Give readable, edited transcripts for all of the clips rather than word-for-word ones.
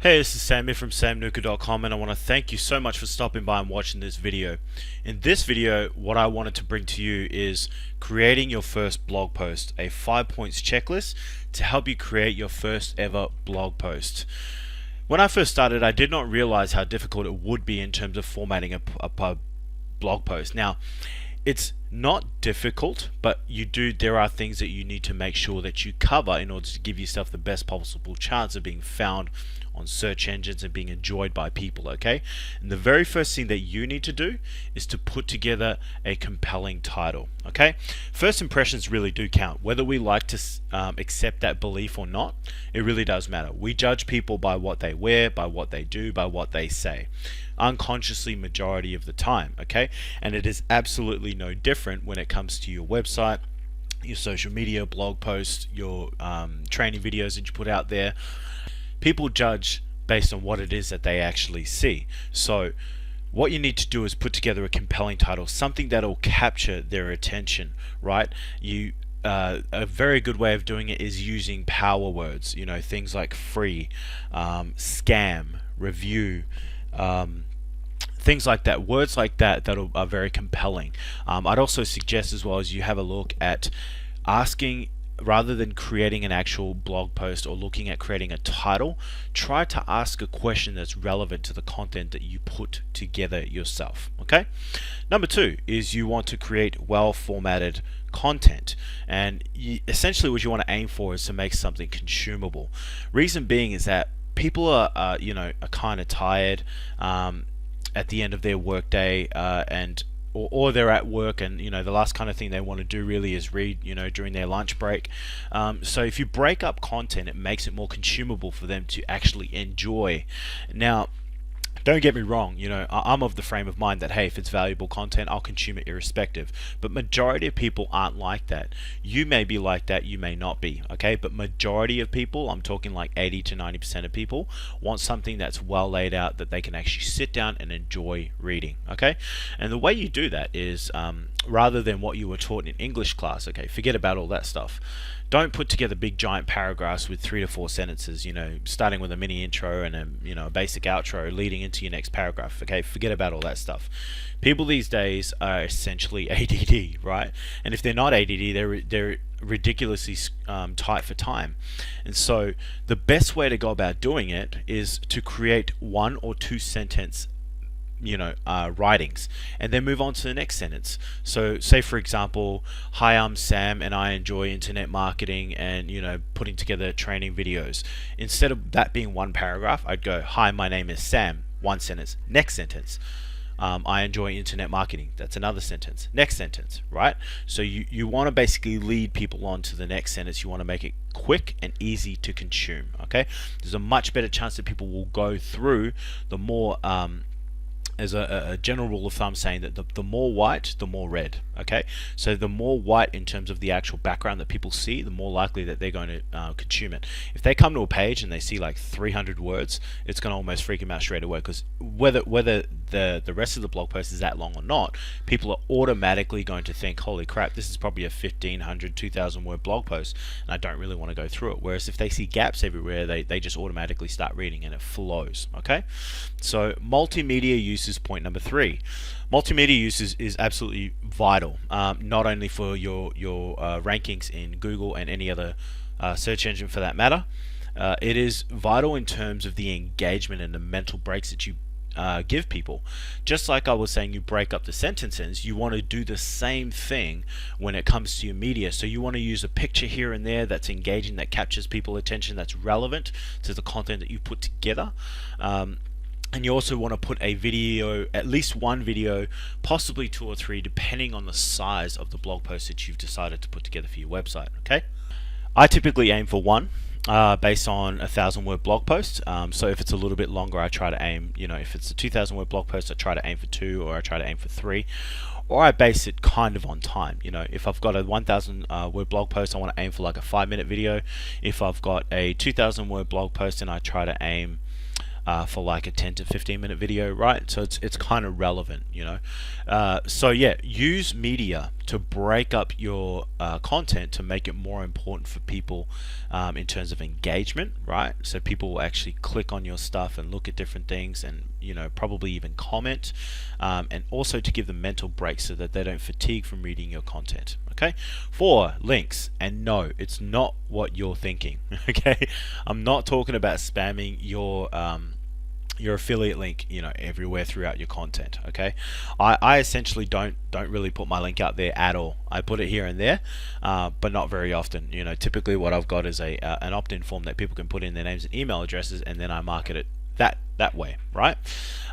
Hey, this is Sammy from samnuka.com, and I want to thank you so much for stopping by and watching this video. In this video, what I wanted to bring to you is creating your first blog post, a 5 points checklist to help you create your first ever blog post. When I first started, I did not realize how difficult it would be in terms of formatting a blog post. Now, it's not difficult, but there are things that you need to make sure that you cover in order to give yourself the best possible chance of being found on search engines and being enjoyed by people, okay? And the very first thing that you need to do is to put together a compelling title, okay? First impressions really do count. Whether we like to accept that belief or not, it really does matter. We judge people by what they wear, by what they do, by what they say, unconsciously majority of the time, okay? And it is absolutely no different when it comes to your website, your social media, blog posts, your training videos that you put out there. People judge based on what it is that they actually see. So what you need to do is put together a compelling title, something that'll capture their attention, right? A very good way of doing it is using power words, things like free, scam, review, things like that, words like that are very compelling. I'd also suggest as well as you have a look at asking, rather than creating an actual blog post or looking at creating a title, try to ask a question that's relevant to the content that you put together yourself, okay? Number two is you want to create well formatted content, and essentially what you want to aim for is to make something consumable. Reason being is that people are kind of tired at the end of their workday, or they're at work, and the last kind of thing they want to do really is read during their lunch break. So if you break up content, it makes it more consumable for them to actually enjoy. Now, don't get me wrong, I'm of the frame of mind that, hey, if it's valuable content, I'll consume it irrespective. But majority of people aren't like that. You may be like that, you may not be, okay? But majority of people, I'm talking like 80 to 90% of people, want something that's well laid out that they can actually sit down and enjoy reading, okay? And the way you do that is, rather than what you were taught in English class, okay, forget about all that stuff. Don't put together big giant paragraphs with 3 to 4 sentences, starting with a mini intro and a basic outro leading into your next paragraph, okay? Forget about all that stuff. People these days are essentially ADD, right? And if they're not ADD, they're ridiculously tight for time. And so the best way to go about doing it is to create 1 or 2 sentence writings, and then move on to the next sentence. So say for example, hi, I'm Sam and I enjoy internet marketing and putting together training videos. Instead of that being one paragraph, I'd go, hi, my name is Sam, one sentence. Next sentence, I enjoy internet marketing. That's another sentence. Next sentence, right? So you want to basically lead people on to the next sentence. You want to make it quick and easy to consume, okay? There's a much better chance that people will go through the more as a general rule of thumb, saying that the more white, the more red, okay? So the more white in terms of the actual background that people see, the more likely that they're going to consume it. If they come to a page and they see like 300 words, it's going to almost freak them out straight away, because whether the rest of the blog post is that long or not, people are automatically going to think, holy crap, this is probably a 1,500, 2,000 word blog post, and I don't really want to go through it. Whereas if they see gaps everywhere, they just automatically start reading and it flows, okay? So multimedia use is point number 3. Multimedia use is absolutely vital, not only for your rankings in Google and any other search engine for that matter. It is vital in terms of the engagement and the mental breaks that you give people. Just like I was saying, you break up the sentences, you want to do the same thing when it comes to your media. So you want to use a picture here and there that's engaging, that captures people's attention, that's relevant to the content that you put together. And you also want to put a video, at least one video, possibly 2 or 3, depending on the size of the blog post that you've decided to put together for your website, okay? I typically aim for 1, based on 1,000 word blog post. So if it's a little bit longer, I try to aim, if it's a 2,000 word blog post, I try to aim for 2, or I try to aim for 3. Or I base it kind of on time. If I've got a 1,000 word blog post, I want to aim for like a 5-minute video. If I've got a 2,000 word blog post, then I try to aim for like a 10 to 15 minute video, right? So it's kind of relevant, So yeah, use media to break up your content to make it more important for people in terms of engagement, right? So people will actually click on your stuff and look at different things, and probably even comment, and also to give them mental breaks so that they don't fatigue from reading your content. Okay, 4, links. And no, it's not what you're thinking. Okay, I'm not talking about spamming your affiliate link everywhere throughout your content. Okay, I essentially don't really put my link out there at all. I put it here and there, but not very often. Typically what I've got is an opt-in form that people can put in their names and email addresses, and then I market it that way, right?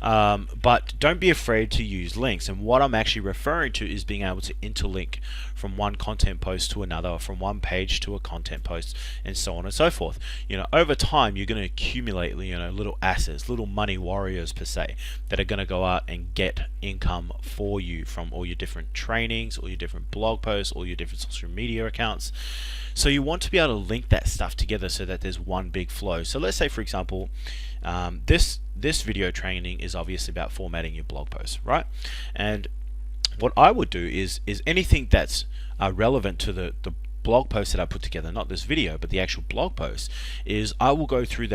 But don't be afraid to use links. And what I'm actually referring to is being able to interlink from one content post to another, or from one page to a content post, and so on and so forth. Over time you're going to accumulate little assets, little money warriors per se, that are going to go out and get income for you from all your different trainings, all your different blog posts, all your different social media accounts. So you want to be able to link that stuff together so that there's one big flow. So let's say, for example, this video training is obviously about formatting your blog posts, right? And what I would do is anything that's relevant to the blog post that I put together, not this video but the actual blog post, is I will go through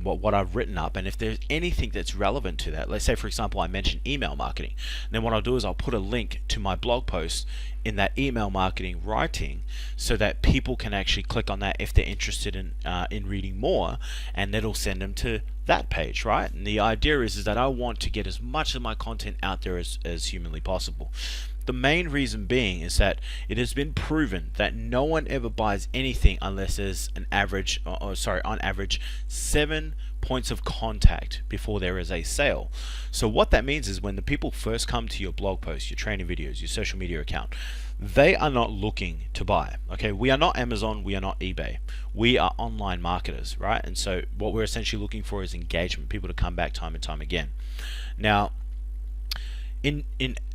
what I've written up, and if there's anything that's relevant to that, let's say for example I mentioned email marketing, then what I'll do is I'll put a link to my blog post in that email marketing writing, so that people can actually click on that if they're interested in reading more, and that'll send them to that page, right? And the idea is that I want to get as much of my content out there as humanly possible. The main reason being is that it has been proven that no one ever buys anything unless there's on average 7 points of contact before there is a sale. So what that means is when the people first come to your blog post, your training videos, your social media account, they are not looking to buy. Okay, we are not Amazon, we are not eBay. We are online marketers, right? And so what we're essentially looking for is engagement, people to come back time and time again. Now, in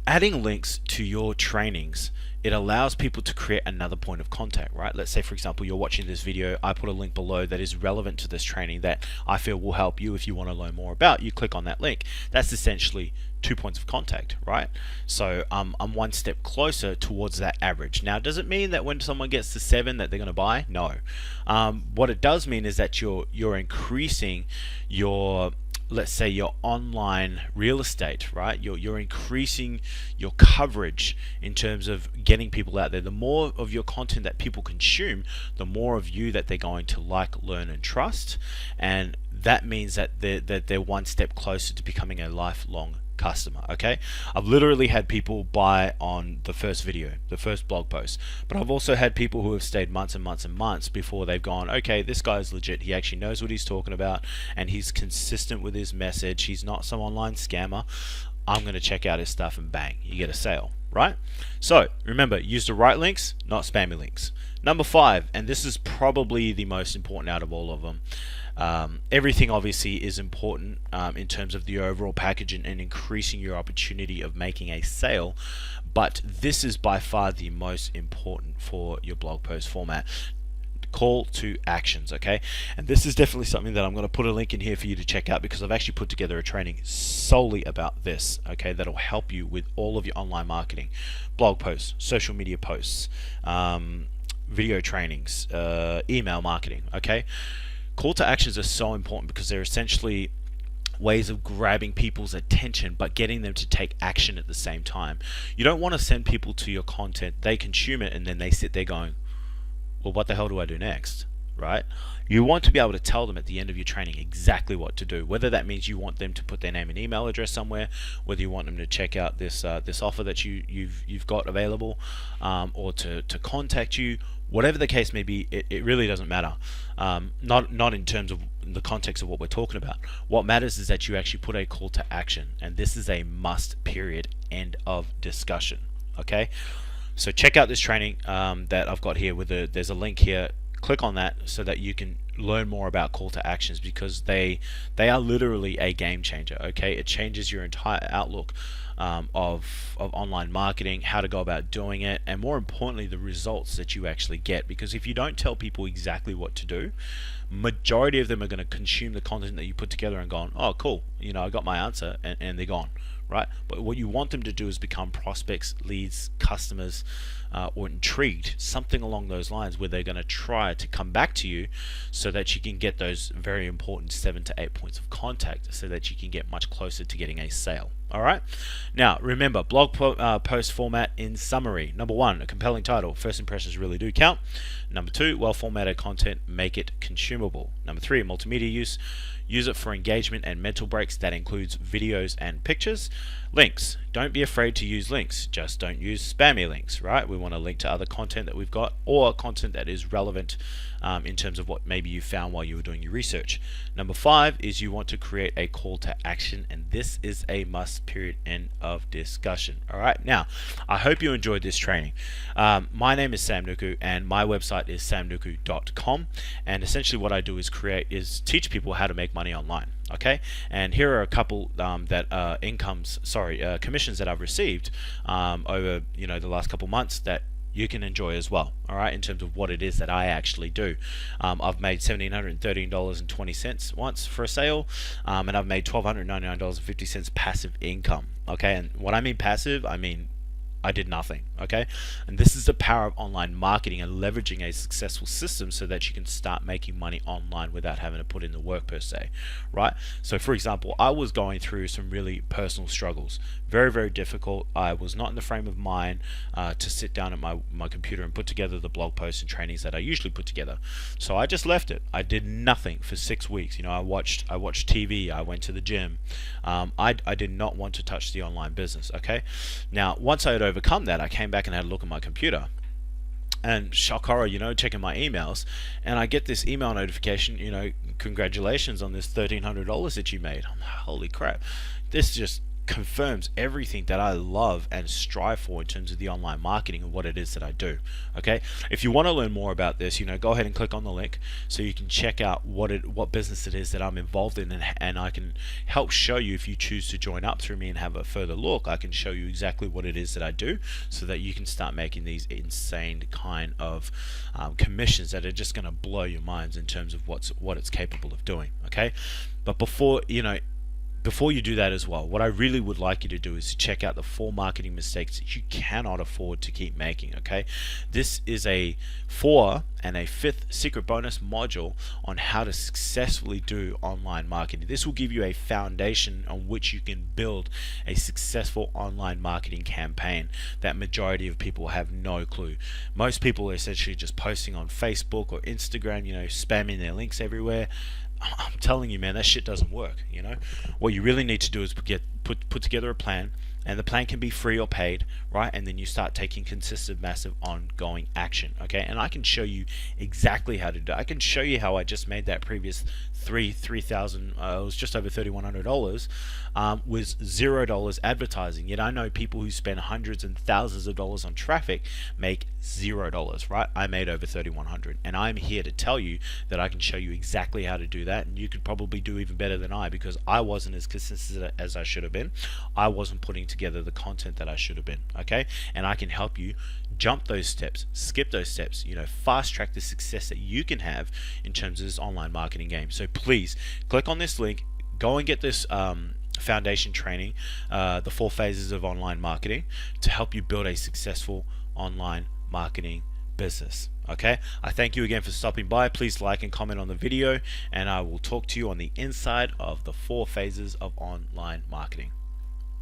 adding links to your trainings, it allows people to create another point of contact, right? Let's say for example you're watching this video, I put a link below that is relevant to this training that I feel will help you if you want to learn more about. You click on that link. That's essentially 2 points of contact, right? So I'm one step closer towards that average. Now, does it mean that when someone gets to 7 that they're going to buy? No. What it does mean is that you're increasing your, let's say, your online real estate, right? You're increasing your coverage in terms of getting people out there. The more of your content that people consume, the more of you that they're going to like, learn, and trust, and that means that they're one step closer to becoming a lifelong customer. Okay, I've literally had people buy on the first video, the first blog post, but I've also had people who have stayed months and months and months before they've gone, okay, this guy's legit, he actually knows what he's talking about, and he's consistent with his message, he's not some online scammer, I'm going to check out his stuff, and bang, you get a sale, right? So remember, use the right links, not spammy links. Number 5, and this is probably the most important out of all of them. Everything obviously is important in terms of the overall package and increasing your opportunity of making a sale, but this is by far the most important for your blog post format. Call to actions. Okay, and this is definitely something that I'm going to put a link in here for you to check out, because I've actually put together a training solely about this. Okay, that'll help you with all of your online marketing, blog posts, social media posts, video trainings, email marketing. Okay, call to actions are so important because they're essentially ways of grabbing people's attention but getting them to take action at the same time. You don't want to send people to your content, they consume it, and then they sit there going, well, what the hell do I do next, right? You want to be able to tell them at the end of your training exactly what to do, whether that means you want them to put their name and email address somewhere, whether you want them to check out this offer that you've got available, or to contact you. Whatever the case may be, it really doesn't matter. Not in terms of the context of what we're talking about. What matters is that you actually put a call to action, and this is a must, period, end of discussion. Okay, so check out this training that I've got here. There's a link here. Click on that so that you can learn more about call to actions, because they are literally a game changer. Okay, it changes your entire outlook of online marketing, how to go about doing it, and more importantly, the results that you actually get. Because if you don't tell people exactly what to do, majority of them are going to consume the content that you put together and gone, oh cool, I got my answer, and they're gone, right? But what you want them to do is become prospects, leads, customers, or intrigued, something along those lines, where they're going to try to come back to you so that you can get those very important 7 to 8 points of contact, so that you can get much closer to getting a sale. All right. Now, remember, blog post format in summary. Number 1, a compelling title. First impressions really do count. Number 2, well-formatted content. Make it consumable. Number 3, multimedia use. Use it for engagement and mental breaks. That includes videos and pictures. Links. Don't be afraid to use links. Just don't use spammy links, right? We want to link to other content that we've got, or content that is relevant in terms of what maybe you found while you were doing your research. Number 5 is you want to create a call to action, and this is a must, period, end of discussion. All right. Now, I hope you enjoyed this training. My name is Sam Nuku, and my website is samnuku.com, and essentially what I do is teach people how to make money online. Okay, and here are a couple commissions that I've received over the last couple months that you can enjoy as well. All right, in terms of what it is that I actually do, I've made $1,713.20 once for a sale, and I've made $1,299.50 passive income. Okay, and what I mean passive, I mean I did nothing. Okay, and this is the power of online marketing and leveraging a successful system so that you can start making money online without having to put in the work per se, right? So for example, I was going through some really personal struggles, very, very difficult. I was not in the frame of mind to sit down at my computer and put together the blog posts and trainings that I usually put together. So I just left it. I did nothing for 6 weeks. I watched TV, I went to the gym. I did not want to touch the online business. Okay, now once I had overcome that, I came back and had a look at my computer, and shock horror, checking my emails, and I get this email notification, congratulations on this $1,300 that you made. I'm like, holy crap, this just confirms everything that I love and strive for in terms of the online marketing and what it is that I do. Okay, if you want to learn more about this, go ahead and click on the link so you can check out what business it is that I'm involved in, and I can help show you. If you choose to join up through me and have a further look, I can show you exactly what it is that I do, so that you can start making these insane kind of commissions that are just going to blow your minds in terms of what it's capable of doing. Okay, but before you do that as well, what I really would like you to do is to check out the 4 marketing mistakes that you cannot afford to keep making. Okay, this is a 4 and a 5th secret bonus module on how to successfully do online marketing. This will give you a foundation on which you can build a successful online marketing campaign that majority of people have no clue. Most people are essentially just posting on Facebook or Instagram, spamming their links everywhere. I'm telling you, man, that shit doesn't work. What you really need to do is put together a plan, and the plan can be free or paid, right? And then you start taking consistent, massive, ongoing action. Okay, and I can show you exactly how to do it. I can show you how I just made that previous $3,000. It was just over $3,100 with $0 advertising. Yet I know people who spend hundreds and thousands of dollars on traffic make $0. Right? I made over $3,100, and I'm here to tell you that I can show you exactly how to do that, and you could probably do even better than I, because I wasn't as consistent as I should have been. I wasn't putting together the content that I should have been. Okay, and I can help you jump those steps, skip those steps, fast track the success that you can have in terms of this online marketing game. So please click on this link, go and get this foundation training, the 4 phases of online marketing, to help you build a successful online marketing business. Okay, I thank you again for stopping by. Please like and comment on the video, and I will talk to you on the inside of the 4 phases of online marketing.